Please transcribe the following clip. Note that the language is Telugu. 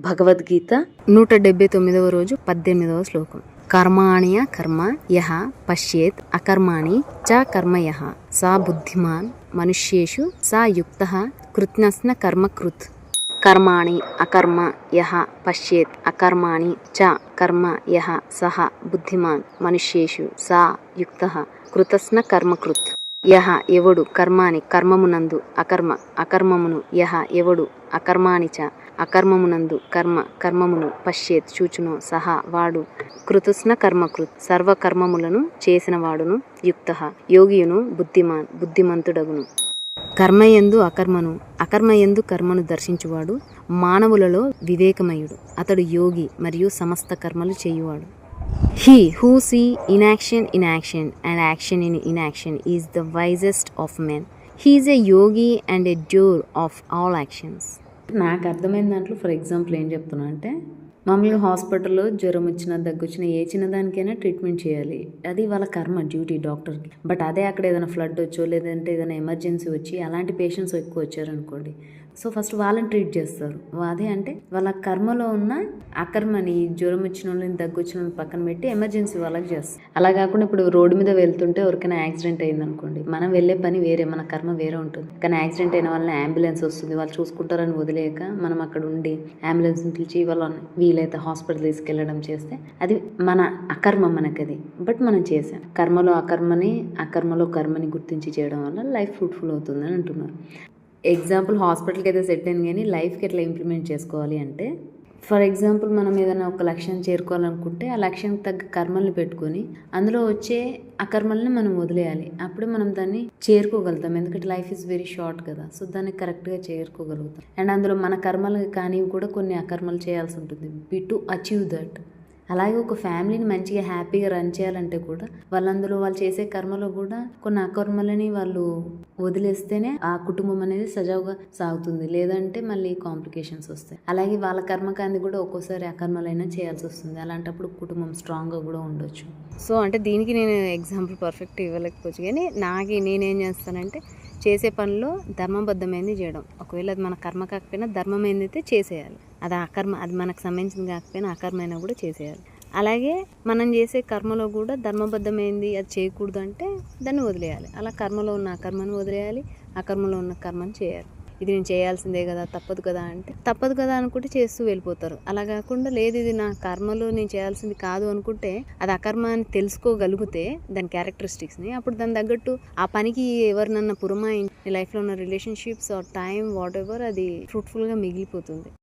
భగవద్గీత 179వ రోజు 18వ శ్లోకం. కర్మాణ్య కర్మ యః పశ్యేత్ అకర్మాణి చ కర్మ యః సా బుద్ధిమాన్ మనుష్యేషు సా యుక్తః కృత్స్న కర్మ కృత్. కర్మాణి అకర్మ యః పశ్యేత్ అకర్మాణి చ కర్మ యః సహ బుద్ధిమాన్ మనుష్యేషు సా యుక్తః కృత్స్న కర్మ కృత్. యహ ఎవడు కర్మాని కర్మమునందు అకర్మ అకర్మమును యహ ఎవడు అకర్మాని చ అకర్మమునందు కర్మ కర్మమును పశ్యేత్ చూచునో సహా వాడు కృతుస్న కర్మకృత్ సర్వకర్మములను చేసిన వాడును యుక్తః యోగియును బుద్ధిమాన్ బుద్ధిమంతుడగును. కర్మయందు అకర్మను అకర్మయందు కర్మను దర్శించువాడు మానవులలో వివేకమయుడు. అతడు యోగి మరియు సమస్త కర్మలు చేయువాడు. He who see inaction in action and action in inaction is the wisest of men. He is a yogi and a doer of all actions. నాకు అర్థమైన దాంట్లో ఫర్ ఎగ్జాంపుల్ ఏం చెప్తున్నా అంటే, మామూలుగా హాస్పిటల్లో జ్వరం వచ్చినా దగ్గు వచ్చినా ఏ చిన్నదానికైనా ట్రీట్మెంట్ చేయాలి. అది వాళ్ళ కర్మ, డ్యూటీ డాక్టర్కి. బట్ అదే అక్కడ ఏదైనా ఫ్లడ్ వచ్చో లేదంటే ఏదైనా ఎమర్జెన్సీ వచ్చి అలాంటి పేషెంట్స్ ఎక్కువ వచ్చారనుకోండి, సో ఫస్ట్ వాళ్ళని ట్రీట్ చేస్తారు. అదే అంటే వాళ్ళ కర్మలో ఉన్న అకర్మని, జ్వరం వచ్చిన వాళ్ళని దగ్గు వచ్చిన వాళ్ళని పక్కన పెట్టి ఎమర్జెన్సీ వాళ్ళకి చేస్తారు. అలా కాకుండా ఇప్పుడు రోడ్డు మీద వెళ్తుంటే ఎవరికైనా యాక్సిడెంట్ అయింది అనుకోండి, మనం వెళ్ళే పని వేరే, మన కర్మ వేరే ఉంటుంది. కానీ యాక్సిడెంట్ అయిన వాళ్ళని అంబులెన్స్ వస్తుంది, వాళ్ళు చూసుకుంటారని వదిలేక మనం అక్కడ ఉండి అంబులెన్స్ని పిలిచి వాళ్ళని వీలైతే హాస్పిటల్ తీసుకెళ్ళడం చేస్తే అది మన అకర్మ, మనకది. బట్ మనం చేసాం. కర్మలో అకర్మని, అకర్మలో కర్మని గుర్తించి చేయడం వల్ల లైఫ్ ఫ్రూట్ఫుల్ అవుతుందని అంటున్నారు. ఎగ్జాంపుల్ హాస్పిటల్కి అయితే సెట్ అయింది, కానీ లైఫ్కి ఎట్లా ఇంప్లిమెంట్ చేసుకోవాలి అంటే, ఫర్ ఎగ్జాంపుల్ మనం ఏదైనా ఒక లక్ష్యం చేరుకోవాలనుకుంటే ఆ లక్ష్యానికి తగ్గ కర్మల్ని పెట్టుకొని అందులో వచ్చే అకర్మల్ని మనం వదిలేయాలి. అప్పుడే మనం దాన్ని చేరుకోగలుగుతాం. ఎందుకంటే లైఫ్ ఈజ్ వెరీ షార్ట్ కదా, సో దాన్ని కరెక్ట్గా చేరుకోగలుగుతాం. అండ్ అందులో మన కర్మలు కానీ కూడా కొన్ని అకర్మలు చేయాల్సి ఉంటుంది టు అచీవ్ దట్. అలాగే ఒక ఫ్యామిలీని మంచిగా హ్యాపీగా రన్ చేయాలంటే కూడా వాళ్ళందులో వాళ్ళు చేసే కర్మలో కూడా కొన్ని అకర్మలని వాళ్ళు వదిలేస్తేనే ఆ కుటుంబం అనేది సజావుగా సాగుతుంది. లేదంటే మళ్ళీ కాంప్లికేషన్స్ వస్తాయి. అలాగే వాళ్ళ కర్మకాంది కూడా ఒక్కోసారి అకర్మలైనా చేయాల్సి వస్తుంది. అలాంటప్పుడు కుటుంబం స్ట్రాంగ్గా కూడా ఉండొచ్చు. సో అంటే దీనికి నేను ఎగ్జాంపుల్ పర్ఫెక్ట్ ఇవ్వలేకపోవచ్చు, కానీ నేనేం చేస్తానంటే చేసే పనిలో ధర్మబద్ధమైనది చేయడం. ఒకవేళ అది మన కర్మ కాకపోయినా ధర్మమైనది అయితే చేసేయాలి. అది అకర్మ, అది మనకు సంబంధించింది కాకపోయినా అకర్మైనా కూడా చేసేయాలి. అలాగే మనం చేసే కర్మలో కూడా ధర్మబద్ధమైంది అది చేయకూడదు అంటే దాన్ని వదిలేయాలి. అలా కర్మలో ఉన్న అకర్మను వదిలేయాలి, అకర్మలో ఉన్న కర్మను చేయాలి. ఇది నేను చేయాల్సిందే కదా, తప్పదు కదా అంటే తప్పదు కదా అనుకుంటే చేస్తూ వెళ్ళిపోతారు. అలా కాకుండా లేదు ఇది నా కర్మలో నేను చేయాల్సింది కాదు అనుకుంటే అది అకర్మ అని తెలుసుకోగలిగితే దాని క్యారెక్టరిస్టిక్స్ని, అప్పుడు దాని తగ్గట్టు ఆ పనికి ఎవరినన్నా పురమాయించి లైఫ్లో ఉన్న relationships or time whatever అది ఫ్రూట్ఫుల్గా మిగిలిపోతుంది.